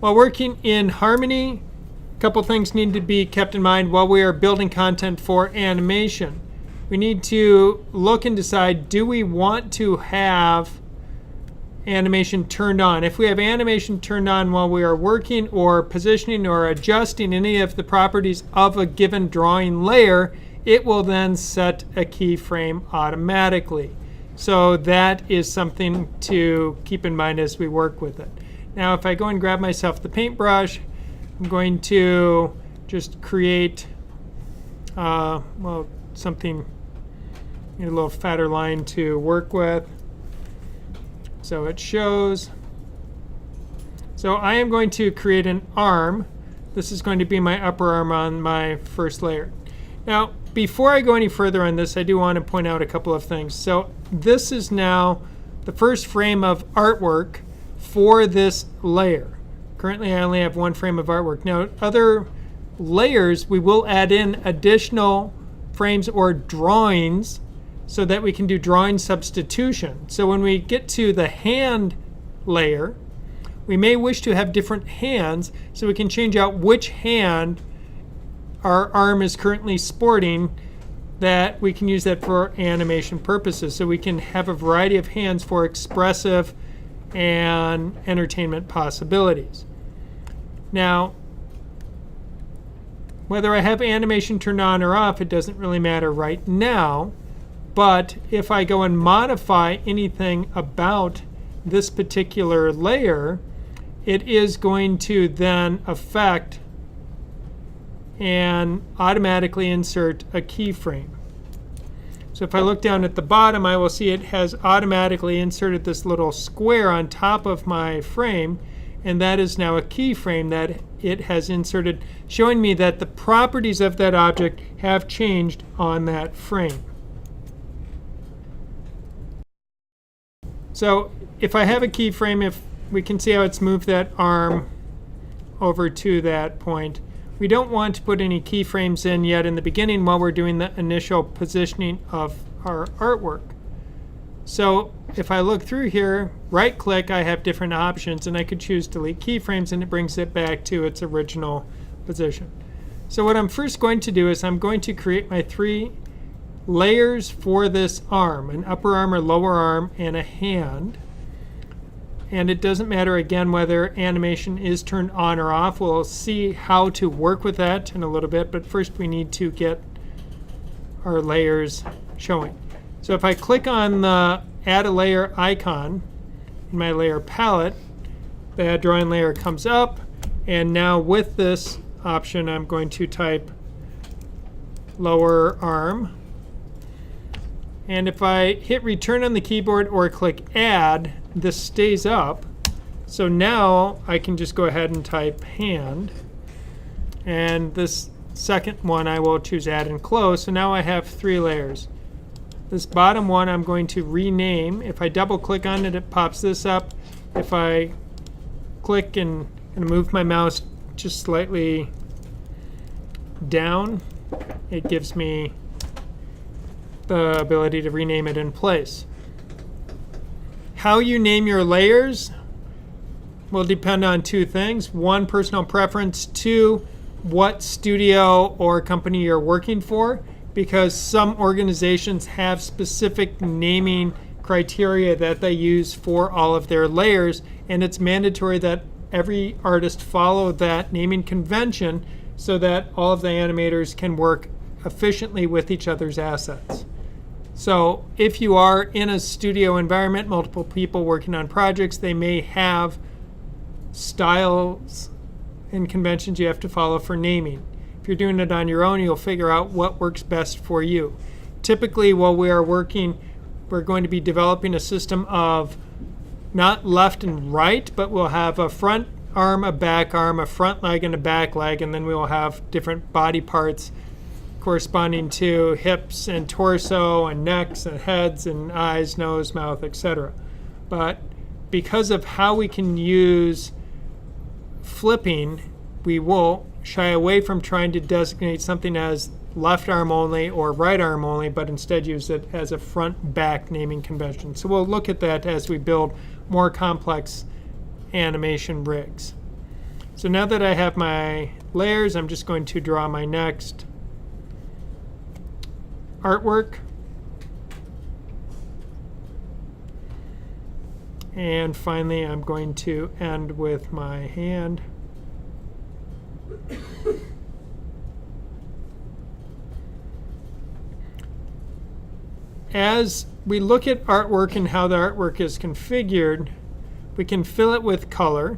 While working in Harmony, a couple things need to be kept in mind while we are building content for animation. We need to look and decide, do we want to have animation turned on? If we have animation turned on while we are working or positioning or adjusting any of the properties of a given drawing layer, it will then set a keyframe automatically. So that is something to keep in mind as we work with it. Now if I go and grab myself the paintbrush, I'm going to just create well, something, a little fatter line to work with. So it shows. So I am going to create an arm. This is going to be my upper arm on my first layer. Now, before I go any further on this, I do want to point out a couple of things. So this is now the first frame of artwork for this layer. Currently, I only have one frame of artwork. Now, other layers, we will add in additional frames or drawings so that we can do drawing substitution. So when we get to the hand layer, we may wish to have different hands, so we can change out which hand our arm is currently sporting, that we can use that for animation purposes. So we can have a variety of hands for expressive and entertainment possibilities. Now, whether I have animation turned on or off, it doesn't really matter right now. But if I go and modify anything about this particular layer, it is going to then affect and automatically insert a keyframe. So if I look down at the bottom, I will see it has automatically inserted this little square on top of my frame, and that is now a keyframe that it has inserted, showing me that the properties of that object have changed on that frame. So if I have a keyframe, if we can see how it's moved that arm over to that point. We don't want to put any keyframes in yet in the beginning while we're doing the initial positioning of our artwork. So if I look through here, right click, I have different options, and I could choose delete keyframes, and it brings it back to its original position. So what I'm first going to do is I'm going to create my 3 layers for this arm, an upper arm or lower arm and a hand. And it doesn't matter again whether animation is turned on or off. We'll see how to work with that in a little bit, but first we need to get our layers showing. So if I click on the add a layer icon in my layer palette, the drawing layer comes up, and now with this option I'm going to type lower arm. And if I hit return on the keyboard or click add, this stays up. So now I can just go ahead and type hand. And this second one I will choose add and close. So now I have 3 layers. This bottom one I'm going to rename. If I double click on it, it pops this up. If I click and move my mouse just slightly down, it gives me the ability to rename it in place. How you name your layers will depend on 2 things. 1, personal preference. 2, what studio or company you're working for, because some organizations have specific naming criteria that they use for all of their layers, and it's mandatory that every artist follow that naming convention so that all of the animators can work efficiently with each other's assets. So if you are in a studio environment, multiple people working on projects, they may have styles and conventions you have to follow for naming. If you're doing it on your own, you'll figure out what works best for you. Typically, while we are working, we're going to be developing a system of not left and right, but we'll have a front arm, a back arm, a front leg, and a back leg, and then we will have different body parts corresponding to hips and torso and necks and heads and eyes, nose, mouth, etc. But because of how we can use flipping, we will shy away from trying to designate something as left arm only or right arm only, but instead use it as a front-back naming convention. So we'll look at that as we build more complex animation rigs. So now that I have my layers, I'm just going to draw my next artwork. And finally, I'm going to end with my hand. As we look at artwork and how the artwork is configured, we can fill it with color,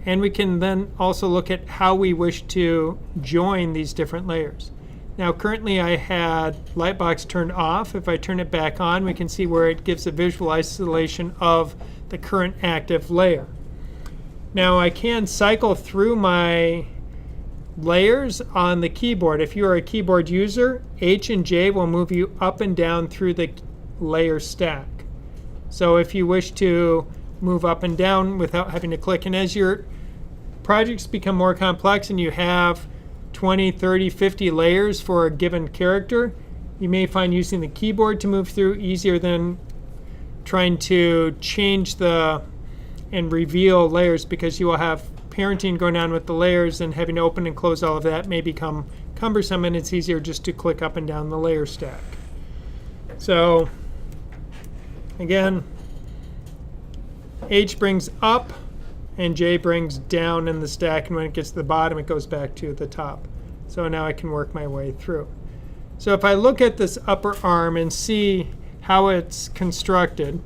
and we can then also look at how we wish to join these different layers. Now currently I had Lightbox turned off. If I turn it back on, we can see where it gives a visual isolation of the current active layer. Now I can cycle through my layers on the keyboard. If you are a keyboard user, H and J will move you up and down through the layer stack. So if you wish to move up and down without having to click, and as your projects become more complex and you have 20, 30, 50 layers for a given character, you may find using the keyboard to move through easier than trying to change and reveal layers, because you will have parenting going on with the layers, and having to open and close all of that may become cumbersome, and it's easier just to click up and down the layer stack. So again, H brings up and J brings down in the stack, and when it gets to the bottom it goes back to the top. So now I can work my way through. So if I look at this upper arm and see how it's constructed,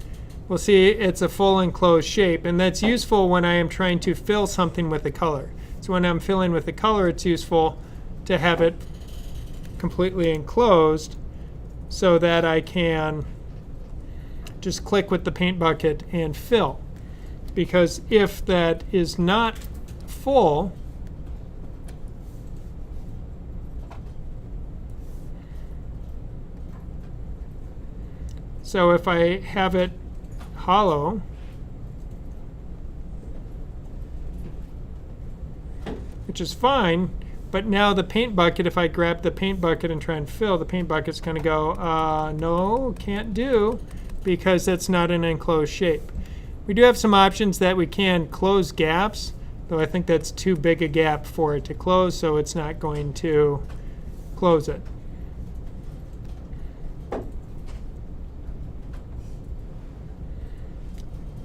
we'll see it's a full enclosed shape, and that's useful when I am trying to fill something with a color. So when I'm filling with a color, it's useful to have it completely enclosed so that I can just click with the paint bucket and fill. Because if that is not full, so if I have it hollow, which is fine, but now the paint bucket, if I grab the paint bucket and try and fill, the paint bucket's going to go, no, can't do, because that's not an enclosed shape. We do have some options that we can close gaps, though I think that's too big a gap for it to close, so it's not going to close it.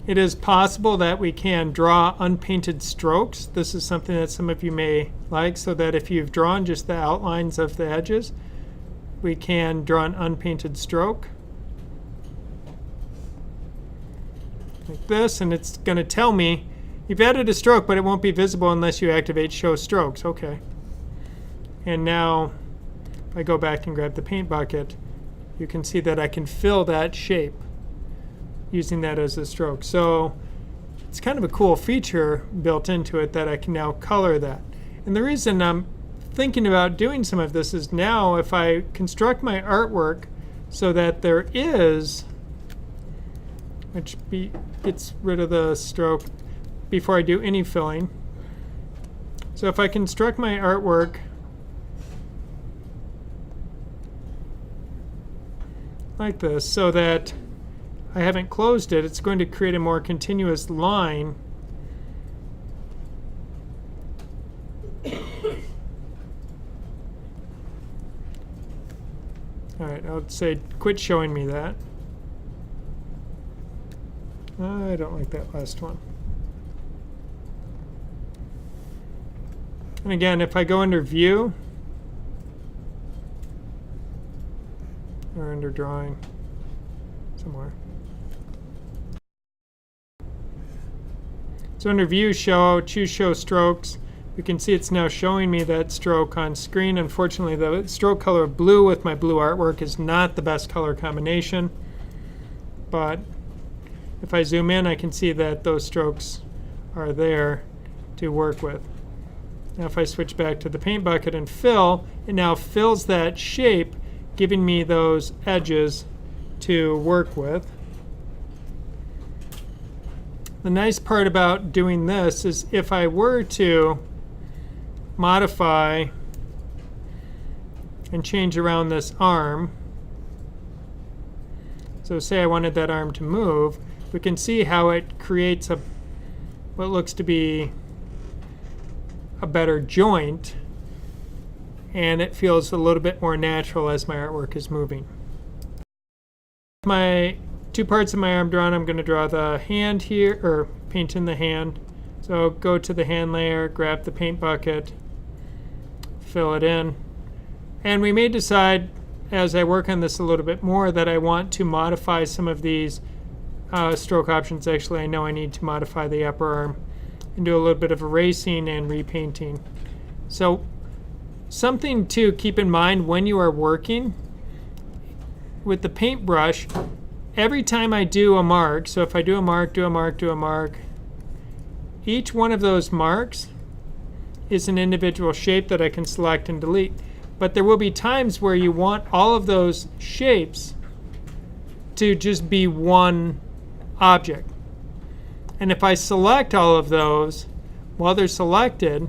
It is possible that we can draw unpainted strokes. This is something that some of you may like, so that if you've drawn just the outlines of the edges, we can draw an unpainted stroke. Like this, and it's going to tell me you've added a stroke, but it won't be visible unless you activate Show Strokes. Okay. And now, if I go back and grab the paint bucket, you can see that I can fill that shape using that as a stroke. So it's kind of a cool feature built into it that I can now color that. And the reason I'm thinking about doing some of this is now if I construct my artwork so that there is, which gets rid of the stroke before I do any filling. So if I construct my artwork like this so that I haven't closed it, it's going to create a more continuous line. All right, I'll say quit showing me that. I don't like that last one. And again, if I go under View, or under Drawing, somewhere. So under View, choose Show Strokes. You can see it's now showing me that stroke on screen. Unfortunately, the stroke color of blue with my blue artwork is not the best color combination. But if I zoom in, I can see that those strokes are there to work with. Now if I switch back to the paint bucket and fill, it now fills that shape, giving me those edges to work with. The nice part about doing this is if I were to modify and change around this arm, so say I wanted that arm to move, we can see how it creates what looks to be a better joint, and it feels a little bit more natural as my artwork is moving. My 2 parts of my arm drawn, I'm going to draw the hand here, or paint in the hand. So go to the hand layer, grab the paint bucket, fill it in. And we may decide, as I work on this a little bit more, that I want to modify some of these stroke options. Actually, I know I need to modify the upper arm and do a little bit of erasing and repainting. So something to keep in mind when you are working with the paintbrush, every time I do a mark, so if I do a mark, do a mark, do a mark, each one of those marks is an individual shape that I can select and delete. But there will be times where you want all of those shapes to just be one object. And if I select all of those, while they're selected,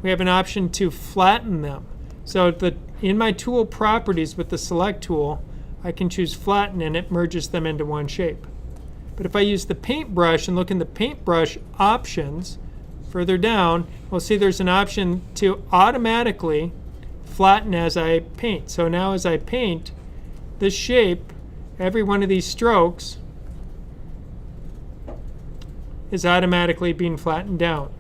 we have an option to flatten them. So in my tool properties with the select tool, I can choose flatten and it merges them into one shape. But if I use the paintbrush and look in the paintbrush options, further down, we'll see there's an option to automatically flatten as I paint. So now as I paint, this shape, every one of these strokes is automatically being flattened down.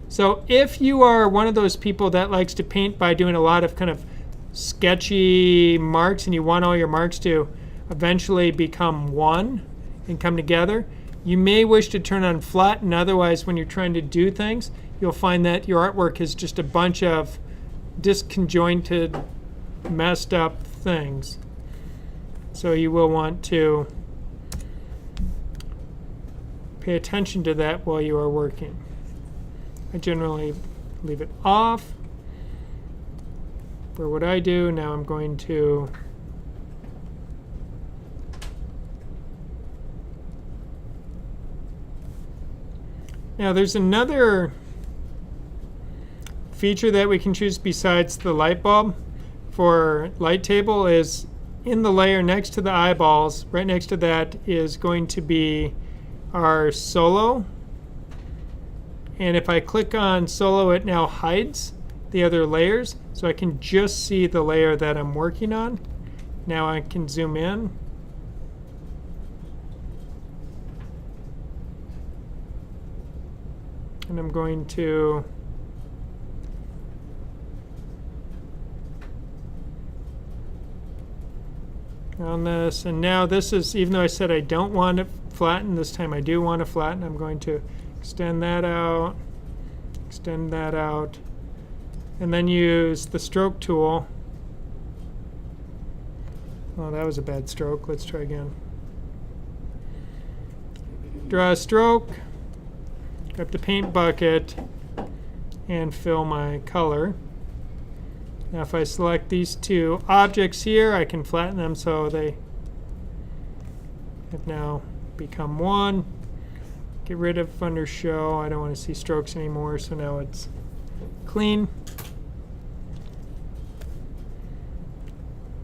So if you are one of those people that likes to paint by doing a lot of kind of sketchy marks and you want all your marks to eventually become one and come together, you may wish to turn on flatten. Otherwise, when you're trying to do things, you'll find that your artwork is just a bunch of disconjointed, messed up things. So you will want to pay attention to that while you are working. I generally leave it off. For what I do, now I'm going to now there's another feature that we can choose besides the light bulb for light table is in the layer next to the eyeballs, right next to that is going to be our solo. And if I click on solo, it now hides the other layers, so I can just see the layer that I'm working on. Now I can zoom in. And I'm going to on this, and now this is, even though I said I don't want to flatten, this time I do want to flatten. I'm going to extend that out, and then use the stroke tool. Oh, that was a bad stroke. Let's try again. Draw a stroke, grab the paint bucket, and fill my color. Now if I select these two objects here, I can flatten them so they have now become one. Get rid of under show. I don't want to see strokes anymore, so now it's clean.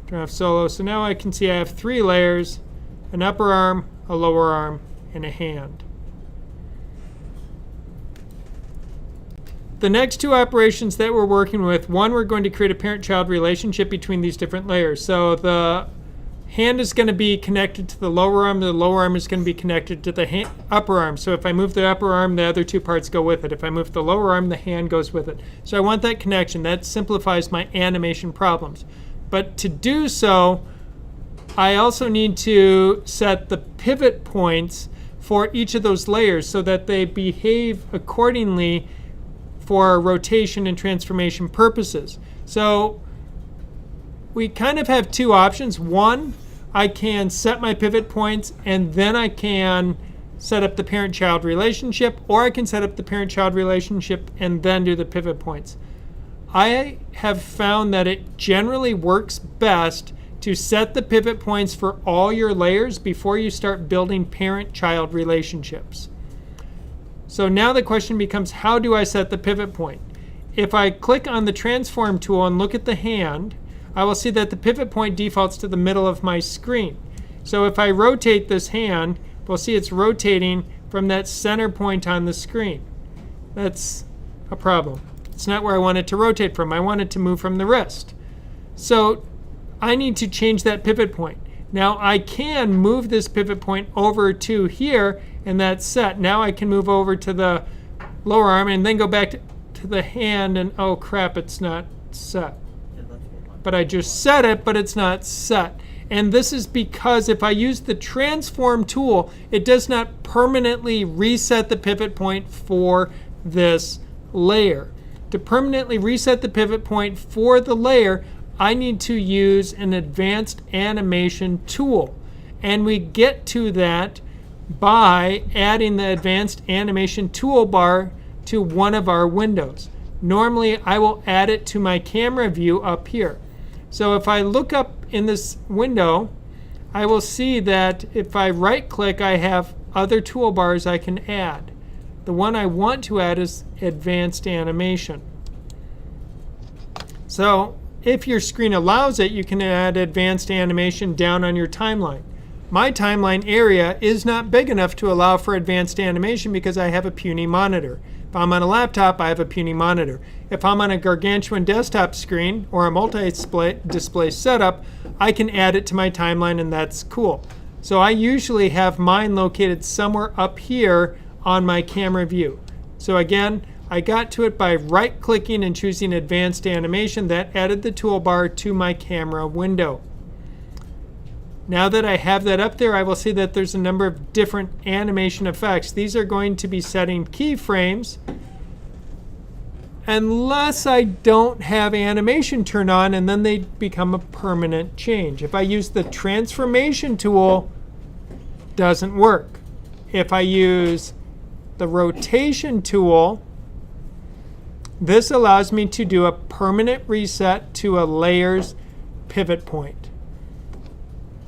Turn off solo. So now I can see I have 3 layers, an upper arm, a lower arm, and a hand. The next 2 operations that we're working with, one, we're going to create a parent-child relationship between these different layers. So the hand is going to be connected to the lower arm is going to be connected to the upper arm. So if I move the upper arm, the other 2 parts go with it. If I move the lower arm, the hand goes with it. So I want that connection. That simplifies my animation problems. But to do so, I also need to set the pivot points for each of those layers so that they behave accordingly for rotation and transformation purposes. So we kind of have 2 options. One, I can set my pivot points and then I can set up the parent-child relationship, or I can set up the parent-child relationship and then do the pivot points. I have found that it generally works best to set the pivot points for all your layers before you start building parent-child relationships. So now the question becomes, how do I set the pivot point? If I click on the transform tool and look at the hand, I will see that the pivot point defaults to the middle of my screen. So if I rotate this hand, we'll see it's rotating from that center point on the screen. That's a problem. It's not where I want it to rotate from. I want it to move from the wrist. So I need to change that pivot point. Now I can move this pivot point over to here, and that's set. Now I can move over to the lower arm and then go back to the hand, and oh crap, it's not set. But I just set it, but it's not set. And this is because if I use the transform tool, it does not permanently reset the pivot point for this layer. To permanently reset the pivot point for the layer, I need to use an advanced animation tool. And we get to that by adding the advanced animation toolbar to one of our windows. Normally, I will add it to my camera view up here. So if I look up in this window, I will see that if I right-click, I have other toolbars I can add. The one I want to add is advanced animation. So if your screen allows it, you can add advanced animation down on your timeline. My timeline area is not big enough to allow for advanced animation because I have a puny monitor. If I'm on a laptop, I have a puny monitor. If I'm on a gargantuan desktop screen or a multi-display setup, I can add it to my timeline, and that's cool. So I usually have mine located somewhere up here on my camera view. So again, I got to it by right-clicking and choosing Advanced Animation. That added the toolbar to my camera window. Now that I have that up there, I will see that there's a number of different animation effects. These are going to be setting keyframes unless I don't have animation turned on, and then they become a permanent change. If I use the transformation tool, doesn't work. If I use the rotation tool, this allows me to do a permanent reset to a layer's pivot point.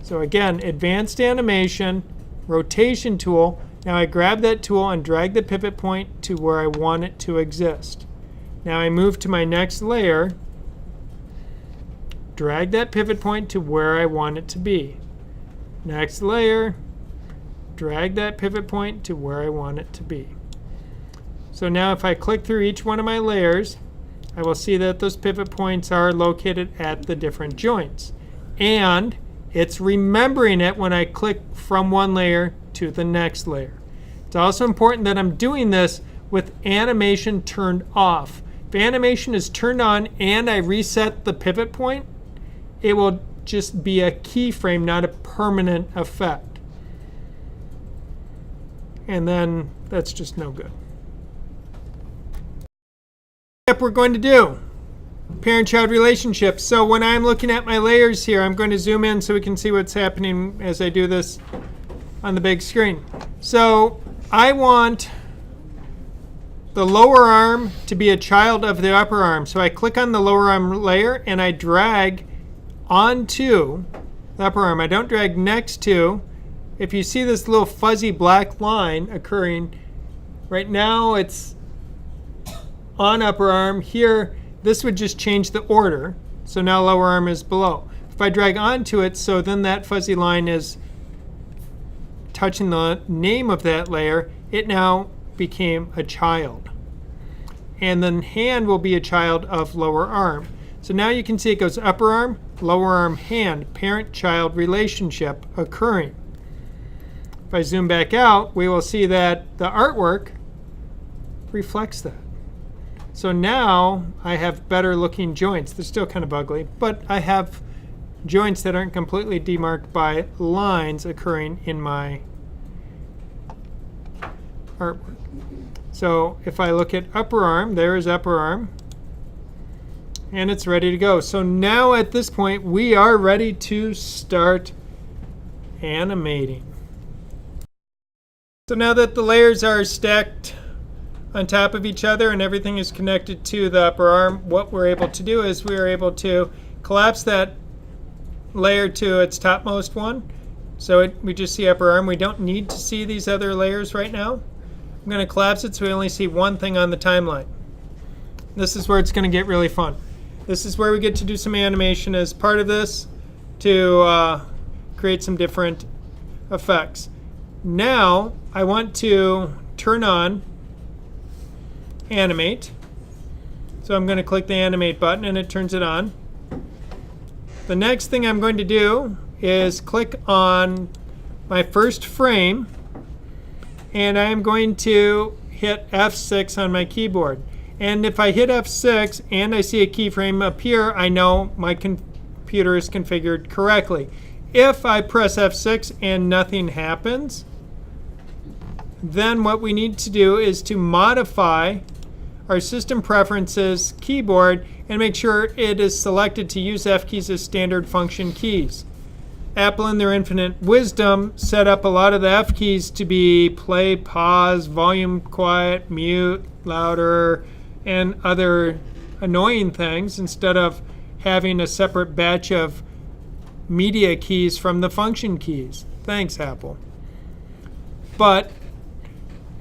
So again, advanced animation, rotation tool. Now I grab that tool and drag the pivot point to where I want it to exist. Now I move to my next layer, drag that pivot point to where I want it to be. Next layer, drag that pivot point to where I want it to be. So now if I click through each one of my layers, I will see that those pivot points are located at the different joints. And it's remembering it when I click from one layer to the next layer. It's also important that I'm doing this with animation turned off. If animation is turned on and I reset the pivot point, it will just be a keyframe, not a permanent effect. And then that's just no good. Step we're going to do. Parent-child relationships. So when I'm looking at my layers here, I'm going to zoom in so we can see what's happening as I do this on the big screen. So I want the lower arm to be a child of the upper arm. So I click on the lower arm layer and I drag onto the upper arm. I don't drag next to. If you see this little fuzzy black line occurring, right now it's on upper arm. Here, this would just change the order. So now lower arm is below. If I drag onto it, so then that fuzzy line is touching the name of that layer, it now became a child. And then hand will be a child of lower arm. So now you can see it goes upper arm, lower arm, hand, parent-child relationship occurring. If I zoom back out, we will see that the artwork reflects that. So now I have better looking joints. They're still kind of ugly, but I have joints that aren't completely demarked by lines occurring in my artwork. So if I look at upper arm, there is upper arm, and it's ready to go. So now at this point, we are ready to start animating. So now that the layers are stacked on top of each other and everything is connected to the upper arm, what we're able to do is we're able to collapse that layer to its topmost one. So we just see upper arm. We don't need to see these other layers right now. I'm going to collapse it so we only see one thing on the timeline. This is where it's going to get really fun. This is where we get to do some animation as part of this to create some different effects. Now I want to turn on animate. So I'm going to click the animate button and it turns it on. The next thing I'm going to do is click on my first frame, and I'm going to hit F6 on my keyboard. And if I hit F6 and I see a keyframe appear, I know my computer is configured correctly. If I press F6 and nothing happens, then what we need to do is to modify our system preferences keyboard and make sure it is selected to use F keys as standard function keys. Apple, in their infinite wisdom, set up a lot of the F keys to be play, pause, volume quiet, mute, louder, and other annoying things instead of having a separate batch of media keys from the function keys. Thanks, Apple. But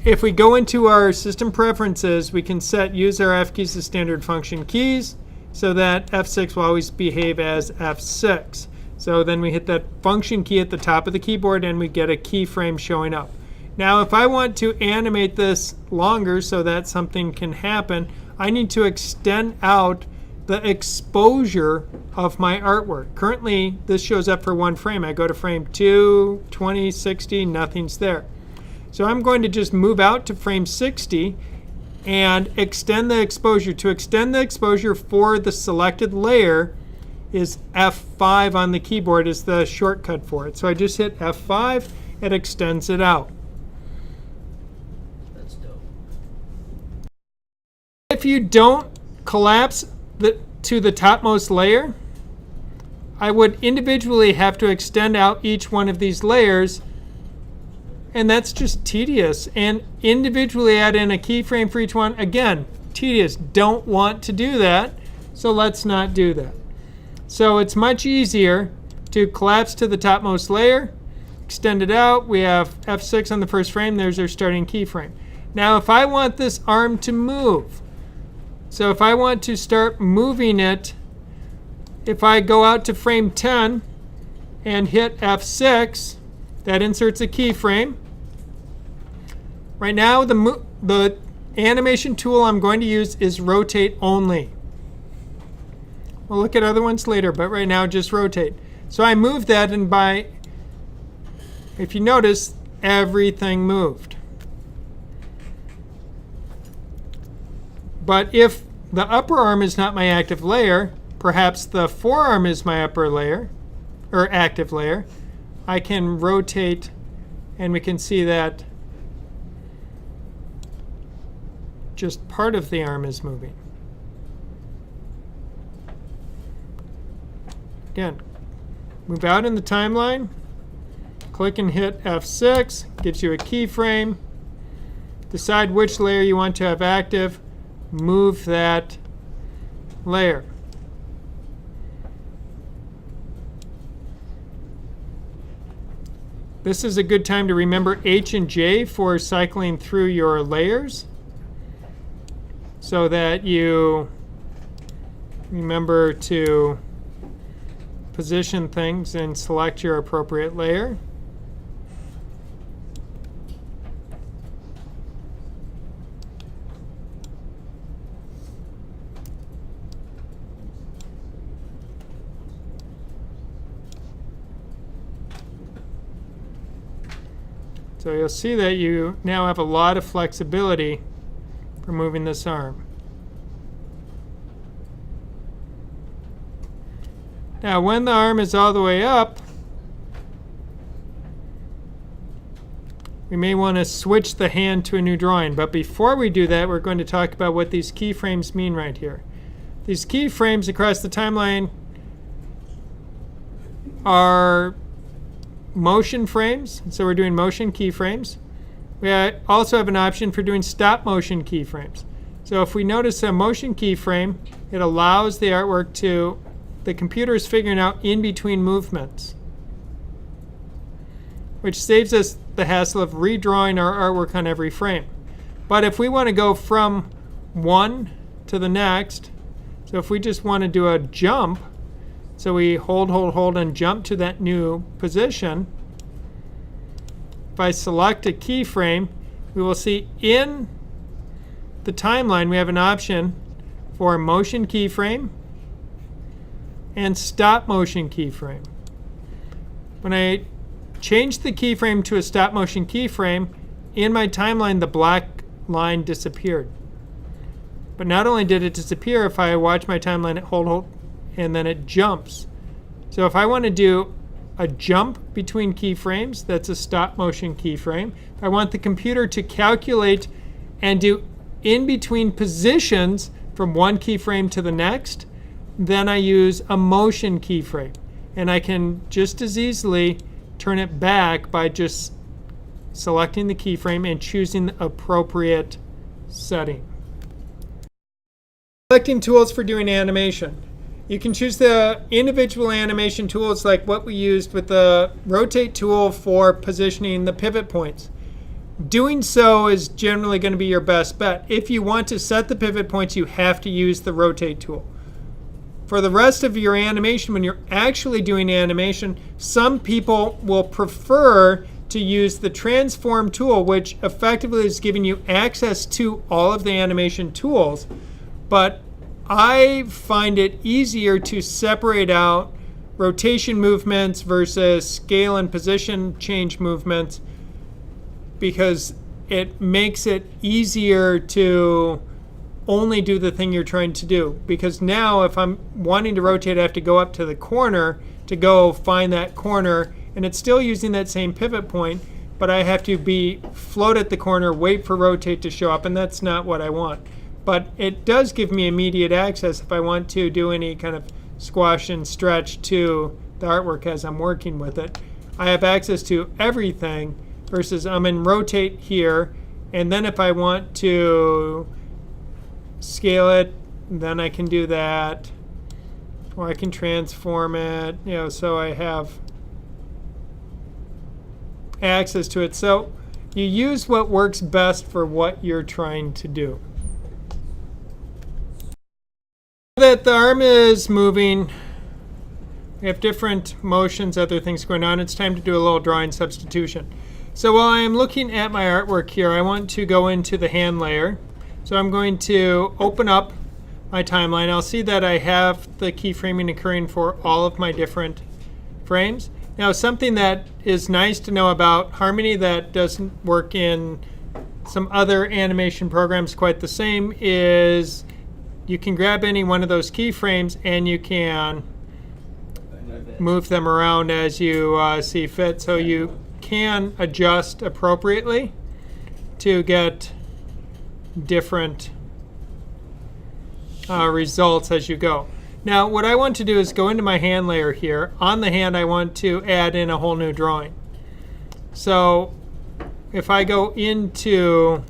if we go into our system preferences, we can set use our F keys as standard function keys so that F6 will always behave as F6. So then we hit that function key at the top of the keyboard and we get a keyframe showing up. Now if I want to animate this longer so that something can happen, I need to extend out the exposure of my artwork. Currently, this shows up for one frame. I go to frame 2, 20, 60, nothing's there. So I'm going to just move out to frame 60 and extend the exposure. To extend the exposure for the selected layer is F5 on the keyboard is the shortcut for it. So I just hit F5, it extends it out. That's dope. If you don't collapse to the topmost layer, I would individually have to extend out each one of these layers, and that's just tedious. And individually add in a keyframe for each one. Again, tedious. Don't want to do that, so let's not do that. So it's much easier to collapse to the topmost layer, extend it out. We have F6 on the first frame. There's our starting keyframe. Now if I want this arm to move, so if I want to start moving it, if I go out to frame 10 and hit F6, that inserts a keyframe. Right now, the animation tool I'm going to use is rotate only. We'll look at other ones later, but right now just rotate. So I moved that, and if you notice, everything moved. But if the upper arm is not my active layer, perhaps the forearm is my upper layer, or active layer, I can rotate and we can see that just part of the arm is moving. Again, move out in the timeline, click and hit F6, gives you a keyframe. Decide which layer you want to have active, move that layer. This is a good time to remember H and J for cycling through your layers so that you remember to position things and select your appropriate layer. So you'll see that you now have a lot of flexibility for moving this arm. Now when the arm is all the way up, we may want to switch the hand to a new drawing. But before we do that, we're going to talk about what these keyframes mean right here. These keyframes across the timeline are motion frames, so we're doing motion keyframes. We also have an option for doing stop motion keyframes. So if we notice a motion keyframe, it allows the artwork to, the computer is figuring out in between movements, which saves us the hassle of redrawing our artwork on every frame. But if we want to go from one to the next, so if we just want to do a jump, so we hold, and jump to that new position. If I select a keyframe, we will see in the timeline we have an option for motion keyframe and stop motion keyframe. When I changed the keyframe to a stop motion keyframe, in my timeline the black line disappeared. But not only did it disappear, if I watch my timeline, it hold, and then it jumps. So if I want to do a jump between keyframes, that's a stop motion keyframe. If I want the computer to calculate and do in between positions from one keyframe to the next, then I use a motion keyframe. And I can just as easily turn it back by just selecting the keyframe and choosing the appropriate setting. Selecting tools for doing animation. You can choose the individual animation tools like what we used with the rotate tool for positioning the pivot points. Doing so is generally going to be your best bet. If you want to set the pivot points, you have to use the rotate tool. For the rest of your animation, when you're actually doing animation, some people will prefer to use the transform tool, which effectively is giving you access to all of the animation tools. But I find it easier to separate out rotation movements versus scale and position change movements, because it makes it easier to only do the thing you're trying to do. Because now if I'm wanting to rotate, I have to go up to the corner to go find that corner, and it's still using that same pivot point, but I have to float at the corner, wait for rotate to show up, and that's not what I want. But it does give me immediate access if I want to do any kind of squash and stretch to the artwork as I'm working with it. I have access to everything versus I'm in rotate here, and then if I want to scale it, then I can do that, or I can transform it, so I have access to it. So you use what works best for what you're trying to do. That the arm is moving, we have different motions, other things going on. It's time to do a little drawing substitution. So while I am looking at my artwork here, I want to go into the hand layer. So I'm going to open up my timeline. I'll see that I have the keyframing occurring for all of my different frames. Now, something that is nice to know about Harmony that doesn't work in some other animation programs quite the same is you can grab any one of those keyframes and you can move them around as you see fit. So you can adjust appropriately to get different results as you go. Now, what I want to do is go into my hand layer here. On the hand, I want to add in a whole new drawing. So if I go into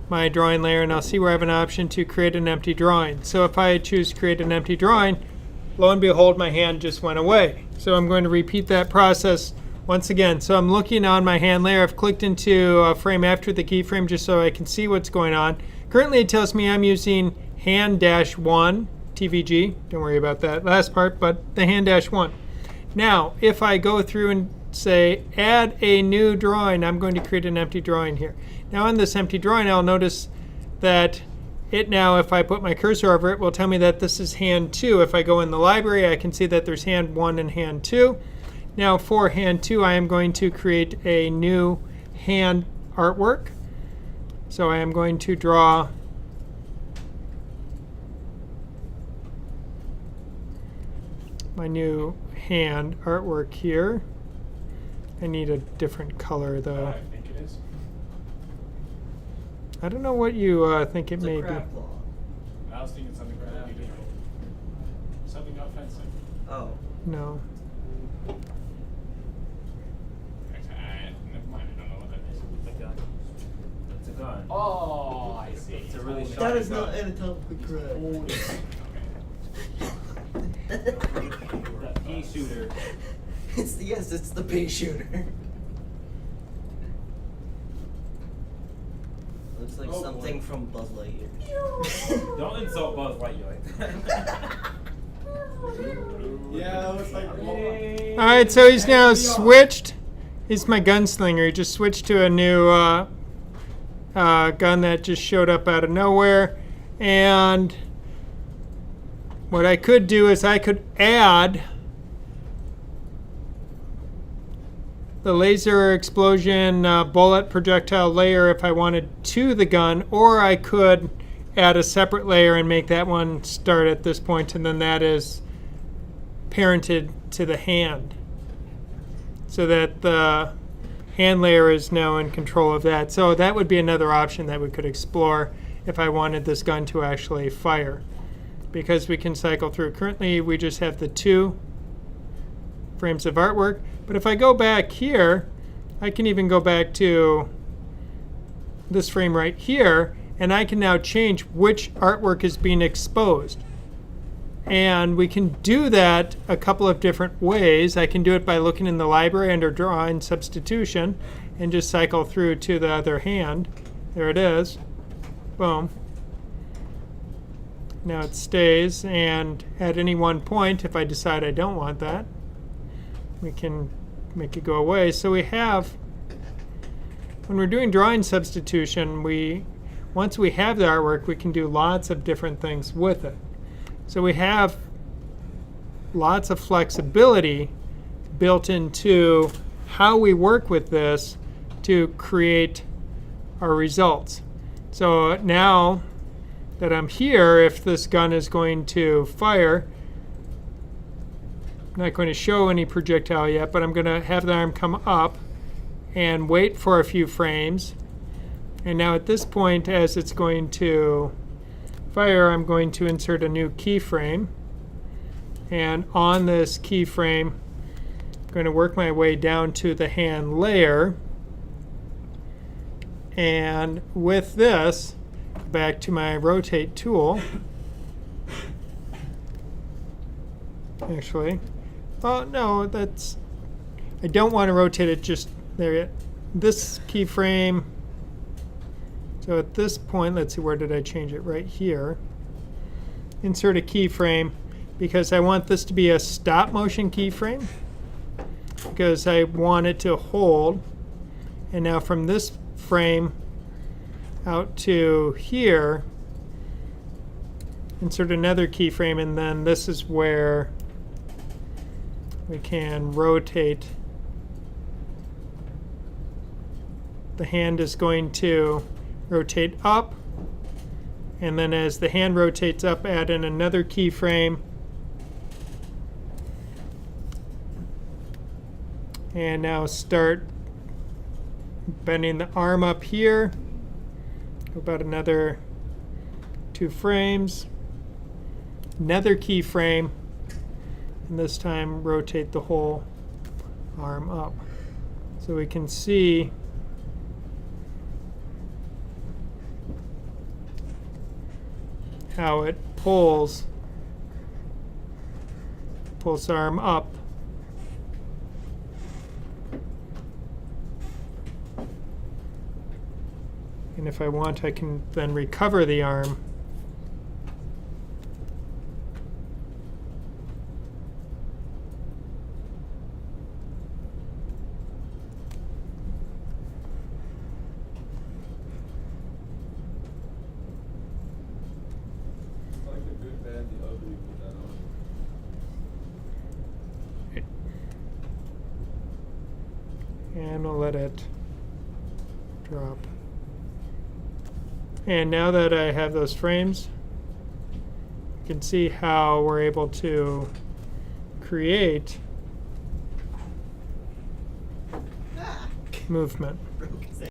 my drawing layer, and I'll see where I have an option to create an empty drawing. So if I choose create an empty drawing, lo and behold, my hand just went away. So I'm going to repeat that process once again. So I'm looking on my hand layer. I've clicked into a frame after the keyframe just so I can see what's going on. Currently it tells me I'm using hand-1 TVG. Don't worry about that last part, but the hand-1. Now, if I go through and say add a new drawing, I'm going to create an empty drawing here. Now on this empty drawing, I'll notice that it now, if I put my cursor over it, will tell me that this is hand 2. If I go in the library, I can see that there's hand 1 and hand 2. Now for hand 2, I am going to create a new hand artwork. So I am going to draw my new hand artwork here. I need a different color though. I think it is. I don't know what you think it may be. I was thinking something completely different. Something about fencing. Oh. No. Never mind, I don't know what that is. It's a gun. It's a gun. Oh, I see. It's a really sharp That is gun. not anatomically correct. The pea shooter. Yes, it's the pea shooter. Looks like Oh, something boy. from Buzz Lightyear. Don't insult Buzz Lightyear like that. Yeah, it looks like All right, so he's now switched. He's my gunslinger. He just switched to a new gun that just showed up out of nowhere. And what I could do is I could add the laser explosion bullet projectile layer if I wanted to the gun, or I could add a separate layer and make that one start at this point, and then that is parented to the hand, so that the hand layer is now in control of that. So that would be another option that we could explore if I wanted this gun to actually fire, because we can cycle through. Currently we just have the 2 frames of artwork, but if I go back here, I can even go back to this frame right here, and I can now change which artwork is being exposed. And we can do that a couple of different ways. I can do it by looking in the library under Drawing Substitution and just cycle through to the other hand. There it is. Boom. Now it stays, and at any one point, if I decide I don't want that, we can make it go away. So we have, when we're doing drawing substitution, once we have the artwork, we can do lots of different things with it. So we have lots of flexibility built into how we work with this to create our results. So now that I'm here, if this gun is going to fire, I'm not going to show any projectile yet, but I'm going to have the arm come up and wait for a few frames. And now at this point, as it's going to fire, I'm going to insert a new keyframe. And on this keyframe, I'm going to work my way down to the hand layer. And with this, back to my rotate tool. Actually, oh no, I don't want to rotate it just there yet. This keyframe, so at this point, let's see, where did I change it? Right here. Insert a keyframe, because I want this to be a stop motion keyframe, because I want it to hold. And now from this frame out to here, insert another keyframe, and then this is where we can rotate. The hand is going to rotate up, and then as the hand rotates up, add in another keyframe, and now start bending the arm up here. About another 2 frames, another keyframe, and this time rotate the whole arm up. So we can see how it pulls the arm up. And if I want, I can then recover the arm. Like the good, bad, the ugly, put that on. And we'll let it drop. And now that I have those frames, you can see how we're able to create movement.